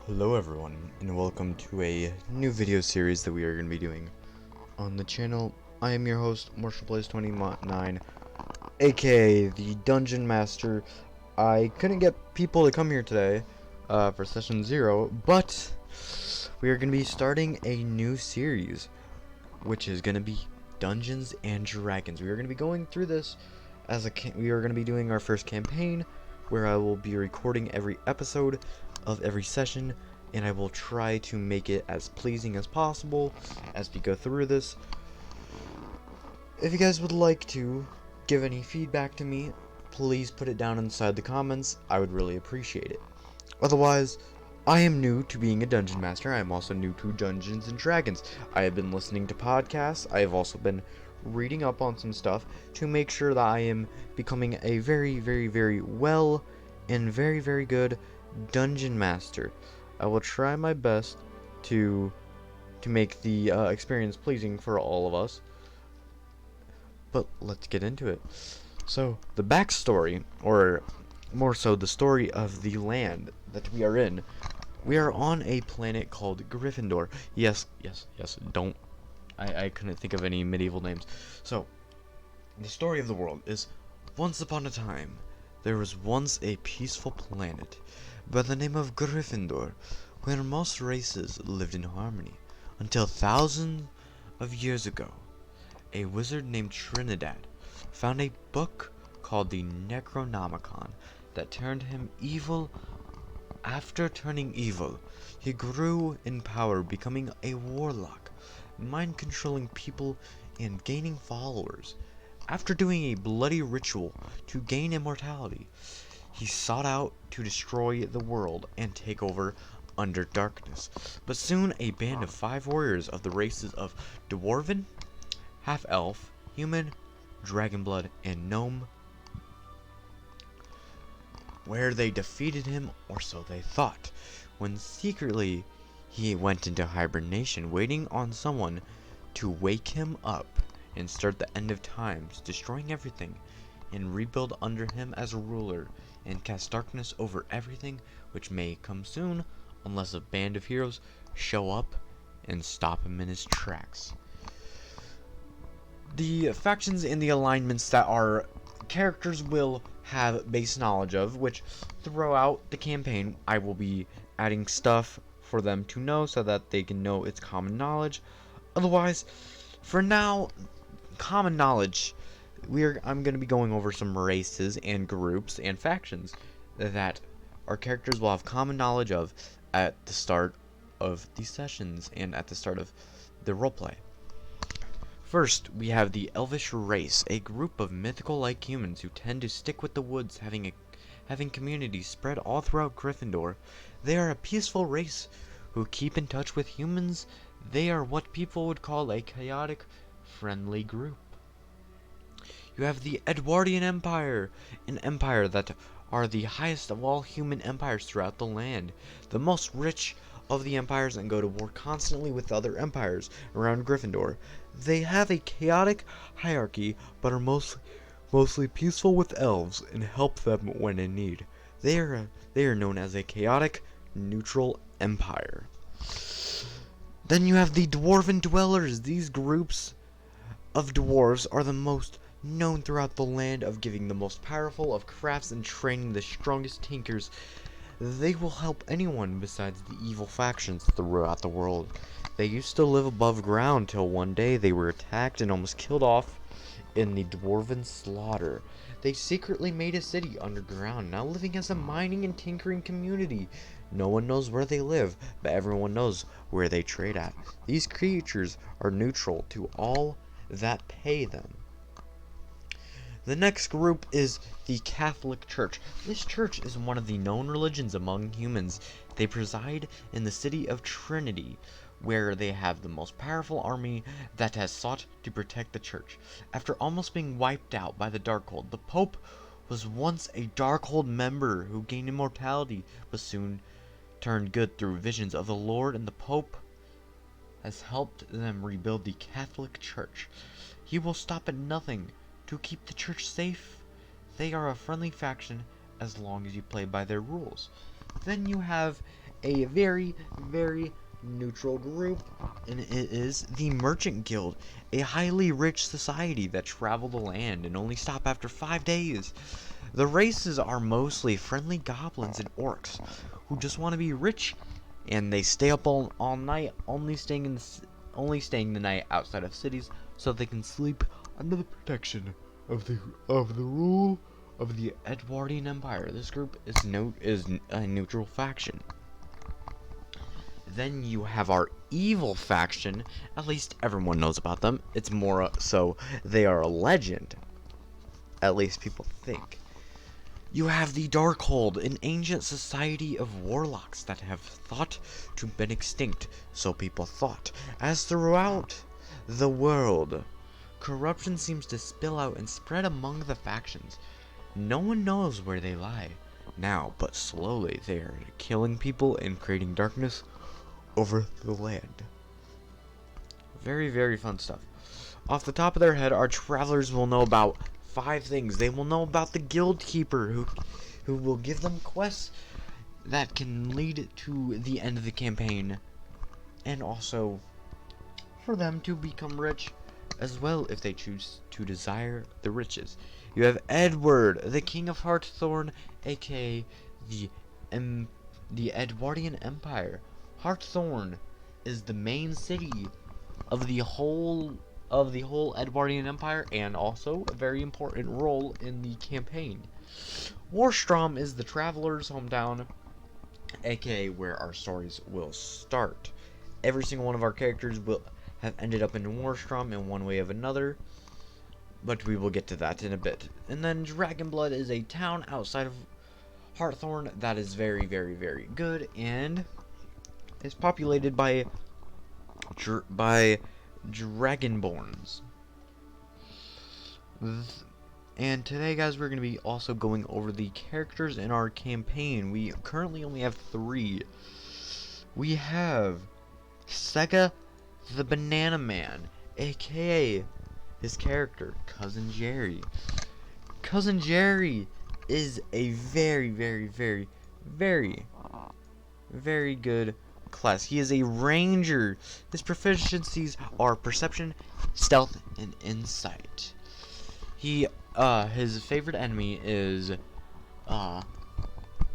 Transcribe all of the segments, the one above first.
Hello everyone, and welcome to a new video series that we are going to be doing on the channel. I am your host, MarshallPlays29, aka the Dungeon Master. I couldn't get people to come here today for session 0, but we are going to be starting a new series, which is going to be Dungeons and Dragons. We are going to be going through this we are going to be doing our first campaign, where I will be recording every episode of every session, and I will try to make it as pleasing as possible as we go through this. If you guys would like to give any feedback to me, please put it down inside the comments. I would really appreciate it. Otherwise, I am new to being a dungeon master. I am also new to Dungeons and Dragons. I have been listening to podcasts. I have also been reading up on some stuff to make sure that I am becoming a very well and very good dungeon master. I will try my best to make the experience pleasing for all of us. But let's get into it. So, the backstory, or more so the story of the land that we are in. We are on a planet called Gryffindor. Yes, don't. I couldn't think of any medieval names. So, the story of the world is, once upon a time, there was once a peaceful planet by the name of Gryffindor, where most races lived in harmony, until thousands of years ago, a wizard named Trinidad found a book called the Necronomicon that turned him evil. After turning evil, he grew in power, becoming a warlock, mind-controlling people and gaining followers. After doing a bloody ritual to gain immortality, he sought out to destroy the world and take over Underdarkness. But soon a band of 5 warriors of the races of Dwarven, Half-Elf, Human, Dragonblood, and Gnome, where they defeated him, or so they thought, when secretly he went into hibernation, waiting on someone to wake him up and start the end of times, destroying everything, and rebuild under him as a ruler, and cast darkness over everything which may come soon, unless a band of heroes show up and stop him in his tracks. The factions and the alignments that our characters will have base knowledge of, which throughout the campaign I will be adding stuff for them to know so that they can know it's common knowledge. Otherwise, for now, common knowledge, I'm going to be going over some races and groups and factions that our characters will have common knowledge of at the start of these sessions and at the start of the roleplay. First, we have the Elvish race, a group of mythical-like humans who tend to stick with the woods, having communities spread all throughout Gryffindor. They are a peaceful race who keep in touch with humans. They are what people would call a chaotic, friendly group. You have the Edwardian Empire, an empire that are the highest of all human empires throughout the land, the most rich of the empires, and go to war constantly with other empires around Gryffindor. They have a chaotic hierarchy, but are mostly peaceful with elves and help them when in need. They are known as a chaotic, neutral empire. Then you have the Dwarven Dwellers. These groups of dwarves are the most known throughout the land, of giving the most powerful of crafts and training the strongest tinkers. They will help anyone besides the evil factions throughout the world. They used to live above ground till one day they were attacked and almost killed off in the Dwarven slaughter. They secretly made a city underground, now living as a mining and tinkering community. No one knows where they live, but everyone knows where they trade at. These creatures are neutral to all that pay them. The next group is the Catholic Church. This church is one of the known religions among humans. They preside in the city of Trinity, where they have the most powerful army that has sought to protect the church. After almost being wiped out by the Darkhold, the Pope was once a Darkhold member who gained immortality, but soon turned good through visions of the Lord, and the Pope has helped them rebuild the Catholic Church. He will stop at nothing to keep the church safe. They are a friendly faction as long as you play by their rules. Then you have a very, very neutral group, and it is the Merchant Guild, a highly rich society that travel the land and only stop after 5 days. The races are mostly friendly goblins and orcs who just want to be rich, and they stay up all night, only staying the night outside of cities so they can sleep under the protection of the rule of the Edwardian Empire. This group is a neutral faction. Then you have our evil faction. At least everyone knows about them. It's more so they are a legend. At least people think. You have the Darkhold, an ancient society of warlocks that have thought to been extinct, so people thought. As throughout the world, corruption seems to spill out and spread among the factions. No one knows where they lie now, but slowly they are killing people and creating darkness over the land. Very, very fun stuff. Off the top of their head, our travelers will know about 5 things. They will know about the Guild Keeper, who will give them quests that can lead to the end of the campaign, and also for them to become rich as well if they choose to desire the riches. You have Edward, the King of Hearthorn, aka the Edwardian Empire. Hearthorn is the main city of the whole Edwardian Empire, and also a very important role in the campaign. Warstrom is the traveler's hometown, aka where our stories will start. Every single one of our characters will have ended up in Warstrom in one way or another, but we will get to that in a bit. And then Dragonblood is a town outside of Hearthorn that is very, very, very good, and is populated by Dragonborns. And today, guys, we're going to be also going over the characters in our campaign. We currently only have 3. We have Sega the Banana Man, aka his character, Cousin Jerry. Cousin Jerry is a very, very, very, very, very good class. He is a ranger. His proficiencies are perception, stealth, and insight. His favorite enemy is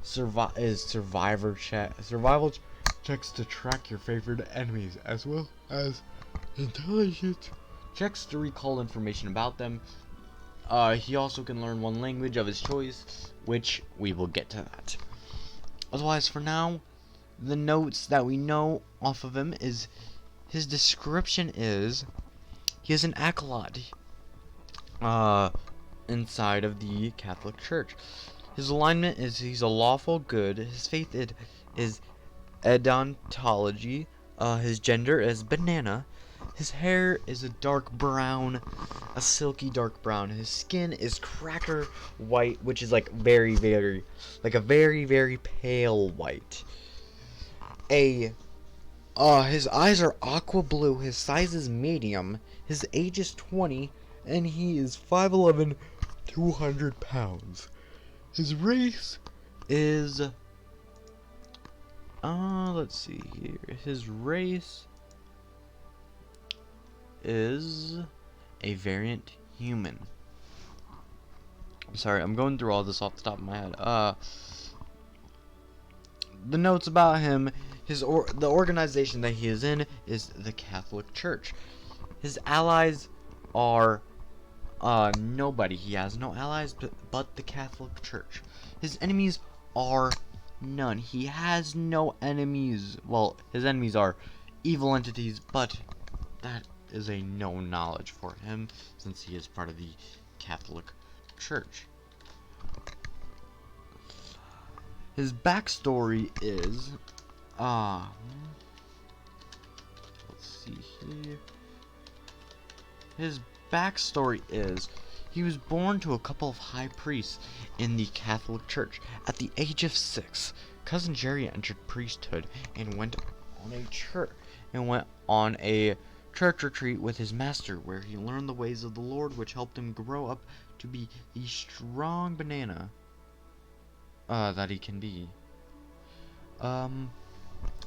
survival checks to track your favorite enemies, as well as intelligence checks to recall information about them. He also can learn one language of his choice, which we will get to that. Otherwise, for now, the notes that we know off of him is his description is he is an acolyte inside of the Catholic Church. His alignment is he's a lawful good. His faith is odontology. His gender is banana. His hair is a dark brown, a silky dark brown. His skin is cracker white, which is like very, very, like a very, very pale white. His eyes are aqua blue. His size is medium. His age is 20, and he is 5'11", 200 pounds. His race is let's see here. His race is a variant human. I'm sorry, I'm going through all this off the top of my head. The notes about him, the organization that he is in is the Catholic Church. His allies are nobody. He has no allies but the Catholic Church. His enemies are none. He has no enemies. Well, his enemies are evil entities, but that is a known knowledge for him since he is part of the Catholic Church. His backstory is let's see here. His backstory is he was born to a couple of high priests in the Catholic Church. At the age of 6, Cousin Jerry entered priesthood and went on a church retreat with his master, where he learned the ways of the Lord, which helped him grow up to be the strong banana that he can be.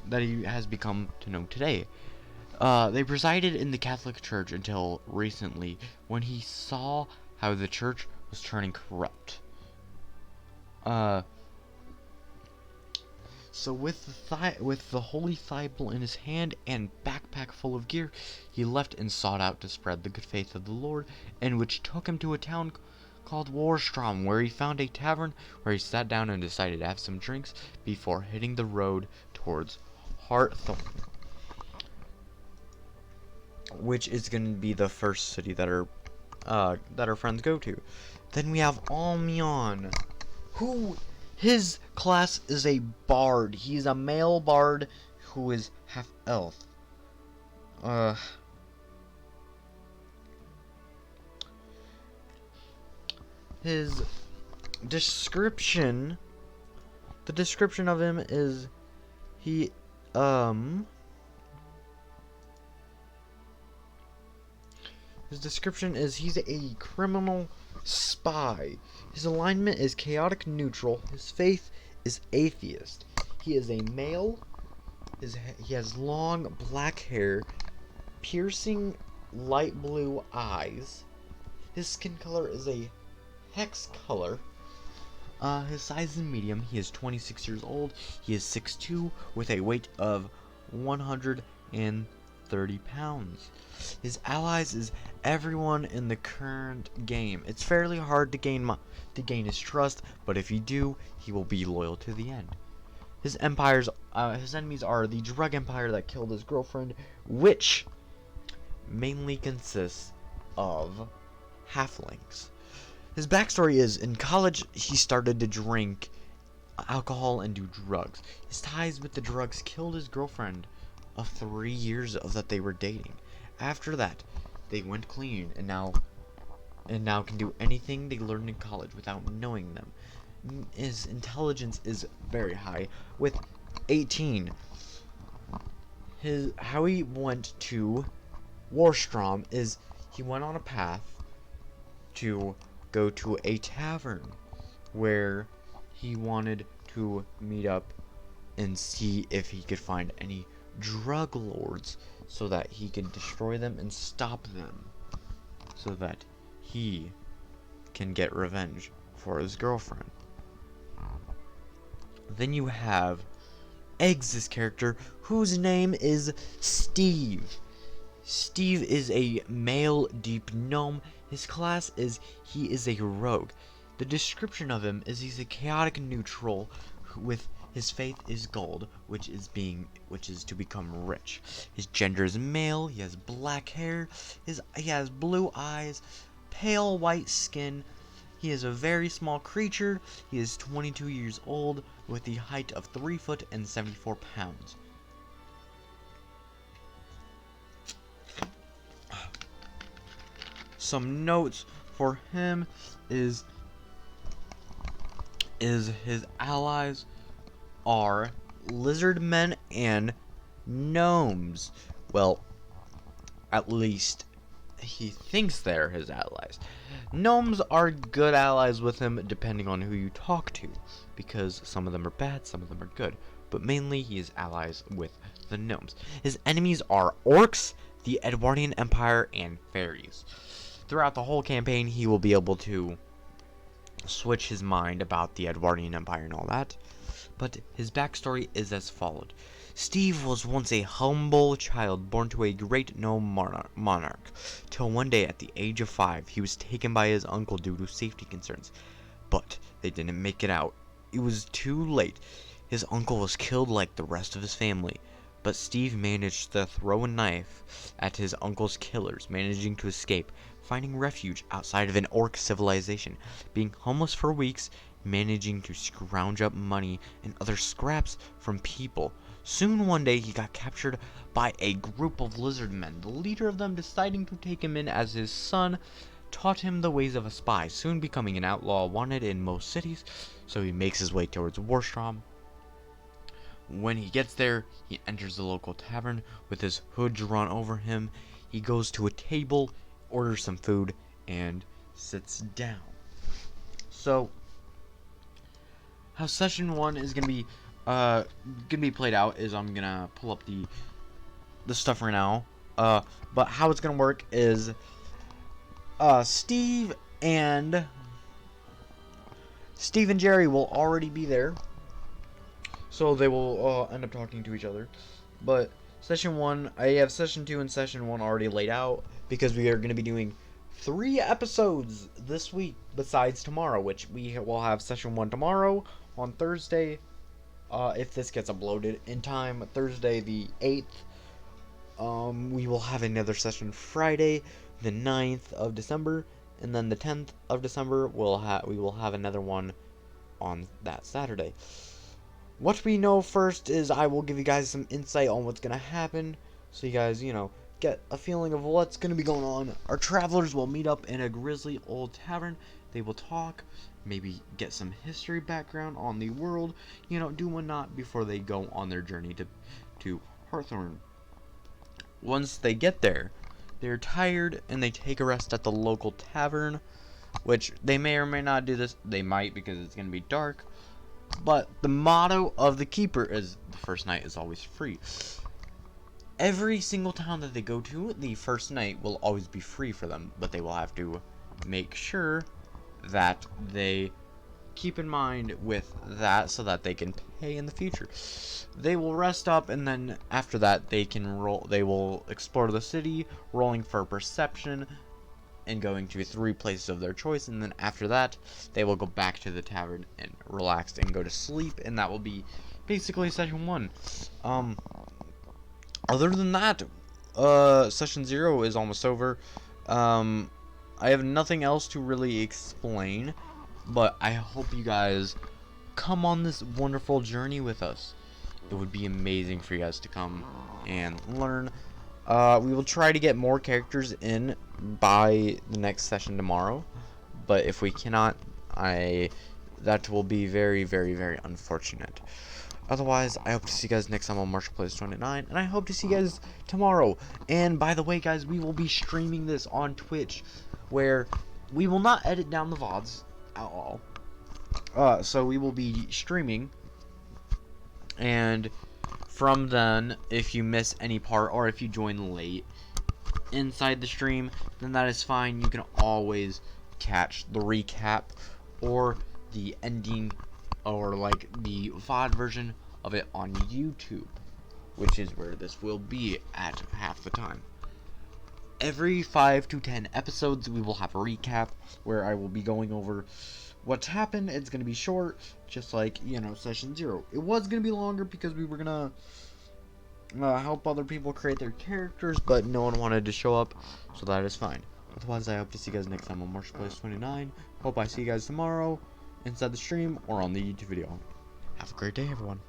that he has become to know today. They presided in the Catholic Church until recently, when he saw how the church was turning corrupt. So with the Holy Bible in his hand and backpack full of gear, he left and sought out to spread the good faith of the Lord, and which took him to a town called Warstrom, where he found a tavern where he sat down and decided to have some drinks before hitting the road towards Hartthorn, which is going to be the first city that our friends go to. Then we have Almion, who his class is a bard. He's a male bard who is half elf. His description, the description of him is his description is he's a criminal spy. His alignment is chaotic neutral. His faith is atheist. He is a male. He has long black hair, piercing light blue eyes. His skin color is a hex color. His size is medium. He is 26 years old. He is 6'2", with a weight of 130 pounds. His allies is everyone in the current game. It's fairly hard to gain his trust, but if you do, he will be loyal to the end. His enemies are the drug empire that killed his girlfriend, which mainly consists of halflings. His backstory is, in college, he started to drink alcohol and do drugs. His ties with the drugs killed his girlfriend of 3 years that they were dating. After that, they went clean and now can do anything they learned in college without knowing them. His intelligence is very high, with 18. How he went to Warstrom is he went on a path to go to a tavern where he wanted to meet up and see if he could find any drug lords so that he could destroy them and stop them, so that he can get revenge for his girlfriend. Then you have Eggs' character, whose name is Steve. Steve is a male deep gnome. His class is he is a rogue. The description of him is he's a chaotic neutral with his faith is gold, which is to become rich. His gender is male. He has black hair. He has blue eyes, pale white skin. He is a very small creature. He is 22 years old with the height of 3 foot and 74 pounds. Some notes for him is his allies are lizard men and gnomes. Well, at least he thinks they're his allies. Gnomes are good allies with him depending on who you talk to, because some of them are bad, some of them are good, but mainly he is allies with the gnomes. His enemies are orcs, the Edwardian Empire, and fairies. Throughout the whole campaign, he will be able to switch his mind about the Edwardian Empire and all that, but his backstory is as followed. Steve was once a humble child born to a great gnome monarch, till one day at the age of 5 he was taken by his uncle due to safety concerns, but they didn't make it out. It was too late. His uncle was killed like the rest of his family, but Steve managed to throw a knife at his uncle's killers, managing to escape, finding refuge outside of an orc civilization, being homeless for weeks, managing to scrounge up money and other scraps from people. Soon one day he got captured by a group of lizard men. The leader of them, deciding to take him in as his son, taught him the ways of a spy, soon becoming an outlaw wanted in most cities. So he makes his way towards Warstrom. When he gets there, he enters the local tavern with his hood drawn over him. He goes to a table, orders some food, and sits down. So how session 1 is going to be gonna be played out is I'm gonna pull up the stuff right now. But how it's gonna work is Steve and Jerry will already be there, so they will end up talking to each other. But session 1, I have session 2 and session 1 already laid out because we are going to be doing 3 episodes this week besides tomorrow, which we will have session 1 tomorrow on Thursday, if this gets uploaded in time, Thursday the 8th. We will have another session Friday the 9th of December, and then the 10th of December we will have another one on that Saturday. What we know first is I will give you guys some insight on what's gonna happen, so you guys, get a feeling of what's gonna be going on. Our travelers will meet up in a grisly old tavern. They will talk, maybe get some history background on the world, do whatnot before they go on their journey to Hawthorne. Once they get there, they're tired and they take a rest at the local tavern, which they may or may not do this. They might, because it's gonna be dark. But the motto of the keeper is the first night is always free. Every single town that they go to, the first night will always be free for them, but they will have to make sure that they keep in mind with that so that they can pay in the future. They will rest up, and then after that they will explore the city, rolling for perception and going to 3 places of their choice, and then after that they will go back to the tavern and relax and go to sleep, and that will be basically session 1. Other than that, session 0 is almost over. I have nothing else to really explain, but I hope you guys come on this wonderful journey with us. It would be amazing for you guys to come and learn. We will try to get more characters in by the next session tomorrow, but if we cannot, that will be very, very, very unfortunate. Otherwise, I hope to see you guys next time on Marshall Plays 29, and I hope to see you guys tomorrow. And by the way, guys, we will be streaming this on Twitch, where we will not edit down the VODs at all. So we will be streaming, and from then, if you miss any part, or if you join late inside the stream, then that is fine. You can always catch the recap or the ending, or like the VOD version of it on YouTube, which is where this will be at half the time. Every 5 to 10 episodes we will have a recap where I will be going over what's happened. It's going to be short, just like, session 0. It was going to be longer because we were going to help other people create their characters, but no one wanted to show up, so that is fine. Otherwise, I hope to see you guys next time on Marshall Plays 29. Hope I see you guys tomorrow inside the stream or on the YouTube video. Have a great day, everyone.